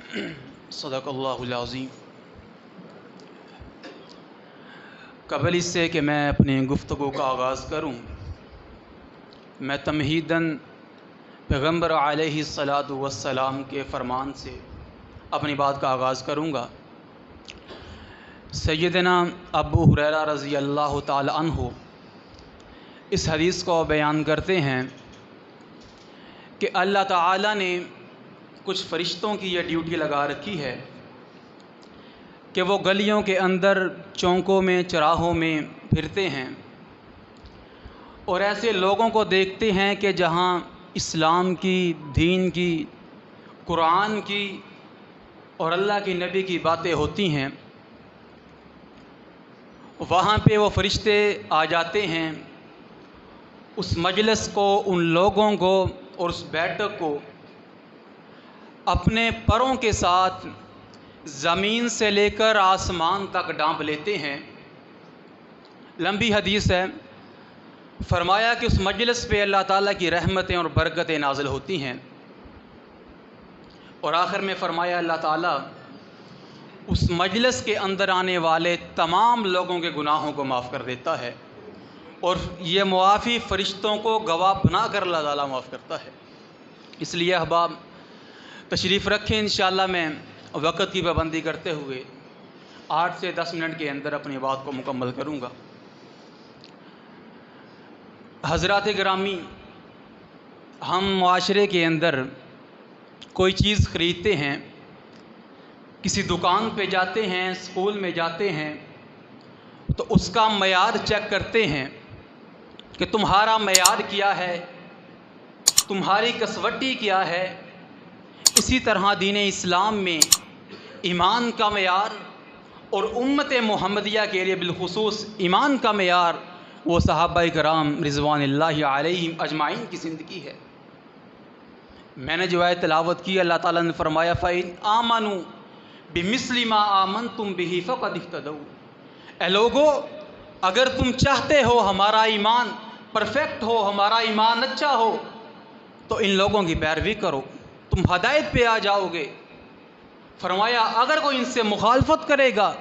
सदक़ल्लाहुल अज़ीम। क़बल इससे कि मैं अपनी गुफ्तगू का आगाज़ करूँ, मैं तमहीदन पैगम्बर अलैहिस्सलातु वस्सलाम के फ़रमान से अपनी बात का आगाज़ करूँगा। सैयदना अबू हुरैरा रज़ी अल्लाह ताला अन्हु इस हदीस को बयान करते हैं कि अल्लाह ताला ने कुछ फ़रिश्तों की यह ड्यूटी लगा रखी है कि वो गलियों के अंदर, चौकों में, चौराहों में फिरते हैं और ऐसे लोगों को देखते हैं कि जहाँ इस्लाम की, दीन की, कुरान की और अल्लाह के नबी की बातें होती हैं, वहाँ पे वो फ़रिश्ते आ जाते हैं। उस मजलिस को, उन लोगों को और उस बैठक को अपने परों के साथ ज़मीन से लेकर आसमान तक ढांप लेते हैं। लंबी हदीस है। फरमाया कि उस मजलिस पे अल्लाह ताला की रहमतें और बरकतें नाज़िल होती हैं और आखिर में फरमाया अल्लाह ताला उस मजलिस के अंदर आने वाले तमाम लोगों के गुनाहों को माफ़ कर देता है और ये मुआफ़ी फ़रिश्तों को गवाह बना कर अल्लाह ताला माफ़ करता है। इसलिए अहबाब तशरीफ़ रखें। इंशाअल्लाह मैं वक़्त की पाबंदी करते हुए 8 से 10 मिनट के अंदर अपनी बात को मुकम्मल करूँगा। हज़रात गिरामी, हम मुआशरे के अंदर कोई चीज़ ख़रीदते हैं, किसी दुकान पे जाते हैं, स्कूल में जाते हैं, तो उसका मयार चेक करते हैं कि तुम्हारा मयार क्या है, तुम्हारी कसवटी क्या है। इसी तरह दीन इस्लाम में ईमान का मयार और उम्मत मुहम्मदिया के लिए बिलखुसूस ईमान का मयार वो सहाबाए कराम रिज़वानुल्लाहि अलैहिम अजमाइन की ज़िंदगी है। मैंने जो आयत तिलावत की, अल्लाह ताला ने फरमाया फ़इन आमनु बिमिस्लि मा आमनतुम बिही फ़क़द इह्तदौ। ए लोगो, अगर तुम चाहते हो हमारा ईमान परफेक्ट हो, हमारा ईमान अच्छा हो, तो इन लोगों की पैरवी करो, तुम हदायत पे आ जाओगे। फरमाया अगर कोई इनसे मुखालफत करेगा,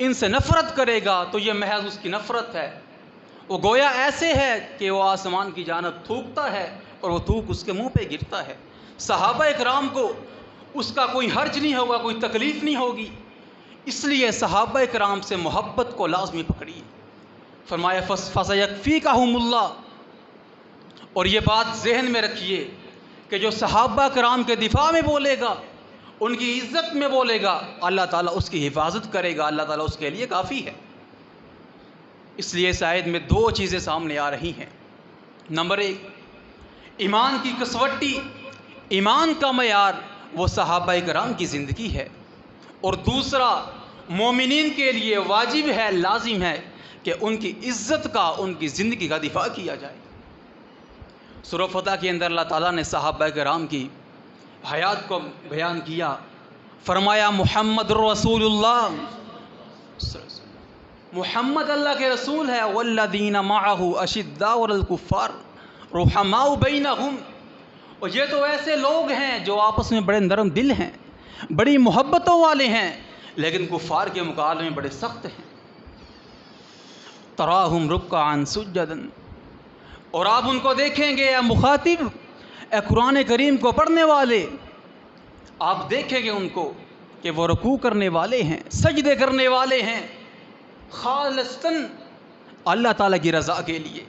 इनसे नफ़रत करेगा, तो ये महज उसकी नफ़रत है। वो गोया ऐसे है कि वो आसमान की जानब थूकता है और वो थूक उसके मुंह पे गिरता है। सहाबा कराम को उसका कोई हर्ज नहीं होगा, कोई तकलीफ़ नहीं होगी। इसलिए सहाबा कराम से मोहब्बत को लाजमी पकड़िए। फरमाया फसयकफ़ीकहुमुल्लाह। और ये बात जहन में रखिए कि जो सहाबा कराम के दिफा में बोलेगा, उनकी इज़्ज़त में बोलेगा, अल्लाह ताला उसकी हिफाजत करेगा, अल्लाह ताला उसके लिए काफ़ी है। इसलिए इस आयत में 2 चीज़ें सामने आ रही हैं। नंबर 1, ईमान की कसवटी, ईमान का मयार वो सहाबा कराम की ज़िंदगी है। और दूसरा, मोमिनीन के लिए वाजिब है, लाजिम है कि उनकी इज़्ज़त का, उनकी ज़िंदगी का दिफा किया जाए। सूरह फतह के अंदर अल्लाह ताला ने सहाबा कराम की हयात को बयान किया। फरमाया मुहम्मद रसूलुल्लाह, मुहम्मद अल्लाह के रसूल है। वल्लदीना मअहु अशिद्दाउ अलल कुफ़्फ़ार रुहमाउ बैनहुम। और ये तो ऐसे लोग हैं जो आपस में बड़े नरम दिल हैं, बड़ी मोहब्बतों वाले हैं, लेकिन कुफ़ार के मुकाबले में बड़े सख्त हैं। तराहुम रुक्कान सुज्जदन। और आप उनको देखेंगे, या मुखातिब, ए कुरान करीम को पढ़ने वाले, आप देखेंगे उनको कि वो रुकू करने वाले हैं, सजदे करने वाले हैं, खालिसन अल्लाह ताला की रज़ा के लिए,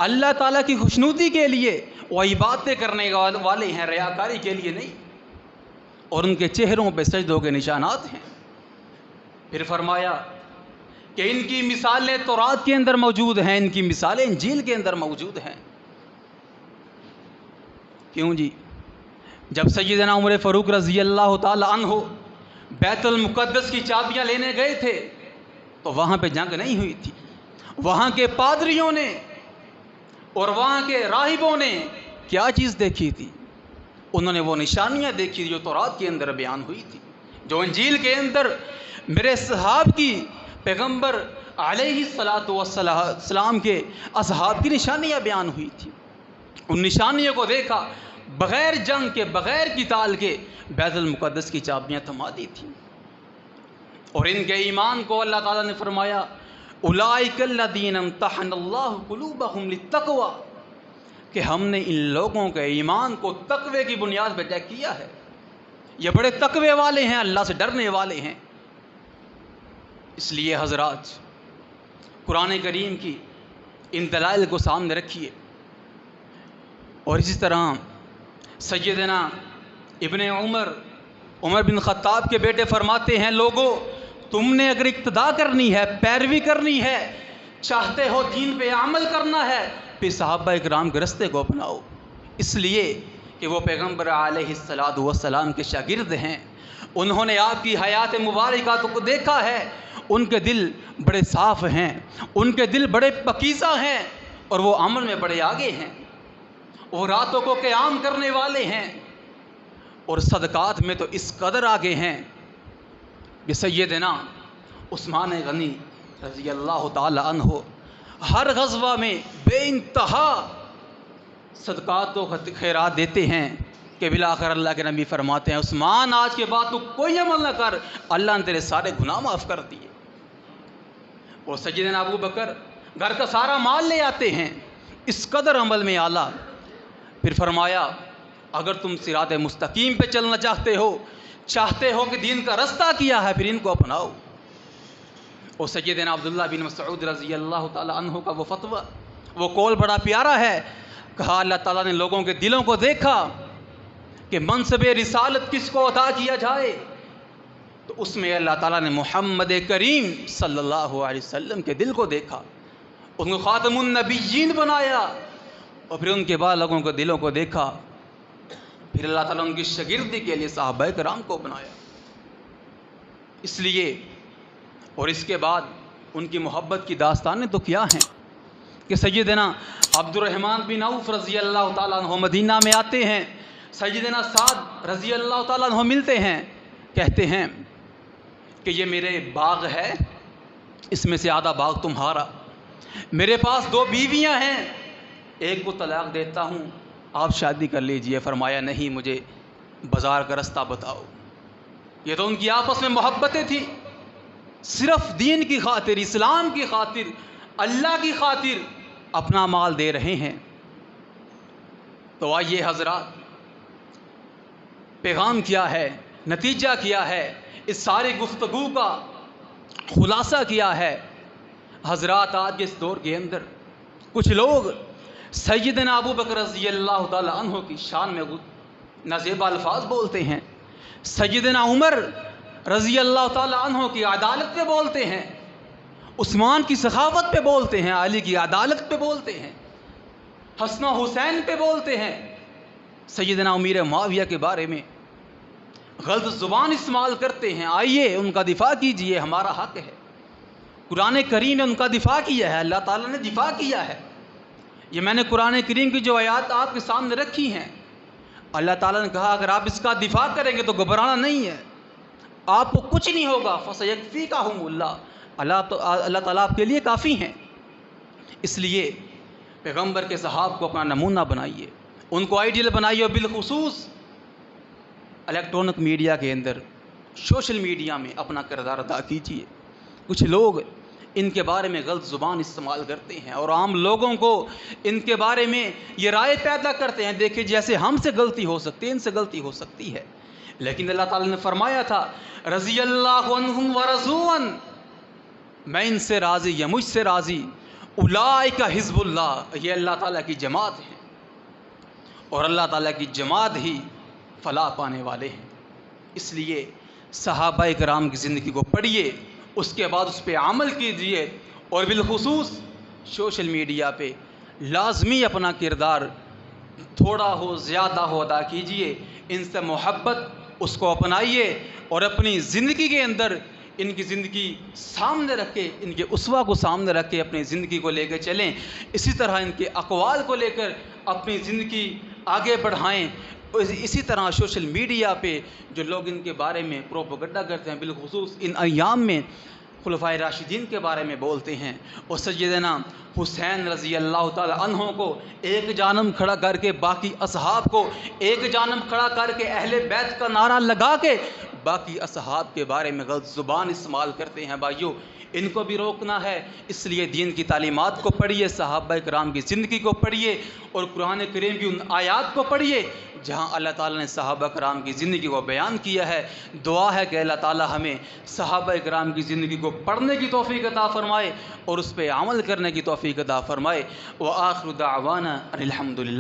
अल्लाह ताला की खुशनुदी के लिए वो इबादतें करने वाले हैं, रियाकारी के लिए नहीं। और उनके चेहरों पे सजदों के निशानात हैं। फिर फरमाया कि इनकी मिसालें तौरात के अंदर मौजूद हैं, इनकी मिसालें इंजील के अंदर मौजूद हैं। क्यों जी? जब सैयदना उमर फ़ारूक रज़ी अल्लाह ताला अन्हु बैतुल मुक़द्दस की चाबियाँ लेने गए थे, तो वहाँ पे जंग नहीं हुई थी। वहाँ के पादरियों ने और वहाँ के राहिबों ने क्या चीज़ देखी थी? उन्होंने वो निशानियाँ देखी जो तौरात के अंदर बयान हुई थी, जो इंजील के अंदर मेरे सहाब की, पैगम्बर अलैहिस्सलातु वस्सलाम के असहाब की निशानियाँ बयान हुई थी। उन निशानियों को देखा, बग़ैर जंग के, बग़ैर क़िताल के बैत अल मुक़द्दस की चाबियाँ थमा दी थी। और इनके ईमान को अल्लाह ताला ने फरमाया उलाइकल्लज़ीना इम्तहनल्लाहु कुलूबहुम लित्तक़वा, कि हमने इन लोगों के ईमान को तक़वे की बुनियाद पर तय किया है। ये बड़े तक़वे वाले हैं, अल्लाह से डरने वाले हैं। इसलिए हज़रात, कुरान करीम की इन दलाइल को सामने रखिए। और इसी तरह सैयदना इब्ने उमर बिन ख़त्ताब के बेटे फरमाते हैं, लोगों तुमने अगर इक्तदा करनी है, पैरवी करनी है, चाहते हो दीन पे अमल करना है, फिर सहाबा इकराम के रस्ते को अपनाओ। इसलिए कि वो पैगम्बर अलैहिस्सलातु वस्सलाम के शागिर्द हैं। उन्होंने आपकी हयात मुबारका को देखा है। उनके दिल बड़े साफ़ हैं, उनके दिल बड़े पकीज़ा हैं, और वो अमल में बड़े आगे हैं। वो रातों को क़याम करने वाले हैं, और सदक़ात में तो इस कदर आगे हैं कि सैयदना उस्मान गनी रज़ी अल्लाह ताला अन्हु हर ग़ज़वा में बेइंतहा सदक़ात व खैरात देते हैं कि बिलाखिर अल्लाह के नबी फरमाते हैं, उस्मान आज के बाद तू कोई अमल न कर, अल्लाह ने तेरे सारे गुनाह माफ़ कर दिए। और सैयदना अबू बकर घर का सारा माल ले आते हैं, इस कदर अमल में आला। फिर फरमाया, अगर तुम सिरात मुस्तकीम पे चलना चाहते हो कि दीन का रास्ता किया है, फिर इनको अपनाओ। और सैयदना अब्दुल्लाह बिन मसऊद रज़ी अल्लाह ताला अन्हु का वो फतवा, वो कौल बड़ा प्यारा है। कहा अल्लाह ताला ने लोगों के दिलों को देखा कि मनसब रिसालत किसको अता किया जाए, तो उसमें अल्लाह ताला ने मोहम्मद करीम सल्लल्लाहु अलैहि वसल्लम के दिल को देखा, उनको ख़ातमुन नबिय्यीन बनाया। और फिर उनके बाद लोगों के दिलों को देखा, फिर अल्लाह ताला उनकी शागिर्दी के लिए सहाबा किराम को बनाया। इसलिए और इसके बाद उनकी मोहब्बत की दास्तानें तो क्या हैं कि सैयदना अब्दुर्रहमान बिन औफ रज़ी अल्लाह ताला अन्हु मदीना में आते हैं। सैयदना साद रज़ी अल्लाह ताला अन्हु मिलते हैं, कहते हैं कि ये मेरे बाग है, इसमें से आधा बाग तुम्हारा। मेरे पास 2 बीवियां हैं, एक को तलाक देता हूँ, आप शादी कर लीजिए। फरमाया नहीं, मुझे बाज़ार का रास्ता बताओ। ये तो उनकी आपस में मोहब्बतें थी, सिर्फ दीन की खातिर, इस्लाम की खातिर, अल्लाह की खातिर अपना माल दे रहे हैं। तो आइए हज़रात, पैगाम क्या है, नतीजा क्या है, इस सारी गुफ्तगू का खुलासा क्या है। हज़रात, आज के इस दौर के अंदर कुछ लोग सैयदना अबू बकर रज़ी अल्लाह ताला अन्हु की शान में नाज़ेब अल्फाज बोलते हैं, सैयदना उमर रज़ी अल्लाह ताला अन्हु की अदालत पे बोलते हैं, उस्मान की सखावत पे बोलते हैं, अली की अदालत पे बोलते हैं, हसन हुसैन पे बोलते हैं, सैयदना अमीर मुआविया के बारे में गलत ज़ुबान इस्तेमाल करते हैं। आइए उनका दिफा कीजिए, हमारा हक़ है। कुरान करीम ने उनका दिफा किया है, अल्लाह ताला ने दिफा किया है। ये मैंने कुरान करीम की जो आयात आपके सामने रखी हैं, अल्लाह ताला ने कहा अगर आप इसका दिफा करेंगे तो घबराना नहीं है, आपको कुछ नहीं होगा। फसयकफ़ीकाहुमुल्लाह, अल्लाह ताला आपके लिए काफ़ी हैं। इसलिए पैगम्बर के सहाब को अपना नमूना बनाइए, उनको आइडियल बनाइए। और बिलखुसूस इलेक्ट्रॉनिक मीडिया के अंदर, सोशल मीडिया में अपना किरदार अदा कीजिए। कुछ लोग इनके बारे में गलत ज़ुबान इस्तेमाल करते हैं और आम लोगों को इनके बारे में ये राय पैदा करते हैं, देखिए जैसे हमसे गलती हो सकती है, इनसे गलती हो सकती है। लेकिन अल्लाह ताला ने फरमाया था, रज़ी अल्लाहु अन्हुम व रज़ूअन, मैं इनसे राज़ी या मुझसे राज़ी, उलाइका हिज़्बुल्लाह, ये अल्लाह ताला की जमात है और अल्लाह ताला की जमात ही फलाह पाने वाले हैं। इसलिए सहाबा इकराम की ज़िंदगी को पढ़िए, उसके बाद उस पर अमल कीजिए और बिलखुसूस सोशल मीडिया पे लाजमी अपना किरदार थोड़ा हो ज़्यादा हो अदा कीजिए, इनसे मोहब्बत उसको अपनाइए और अपनी ज़िंदगी के अंदर इनकी ज़िंदगी सामने रख के, इनके उसवा को सामने रख के अपनी ज़िंदगी को लेकर चलें। इसी तरह इनके अक़वाल को लेकर अपनी ज़िंदगी आगे बढ़ाएं। इसी तरह सोशल मीडिया पे जो लोग इनके बारे में प्रोपेगेंडा करते हैं, बिलखुसूस इन अय्याम में خلفائے راشدین کے بارے میں بولتے ہیں، اور سیدنا حسین رضی اللہ تعالی عنہ کو ایک جانب کھڑا کر کے، باقی اصحاب کو ایک جانب کھڑا کر کے، اہل بیت کا نعرہ لگا کے باقی اصحاب کے بارے میں غلط زبان استعمال کرتے ہیں۔ بھائیو، ان کو بھی روکنا ہے، اس لیے دین کی تعلیمات کو پڑھیے، صحابہ کرام کی زندگی کو پڑھیے، اور قرآن کریم کی ان آیات کو پڑھیے جہاں اللہ تعالیٰ نے صحابہ کرام کی زندگی کو بیان کیا ہے۔ دعا ہے کہ اللہ تعالیٰ ہمیں صحابہ کرام کی زندگی کو پڑھنے کی توفیق عطا فرمائے اور اس پہ عمل کرنے کی توفیق عطا فرمائے۔ وآخر دعوانا ان الحمد للہ۔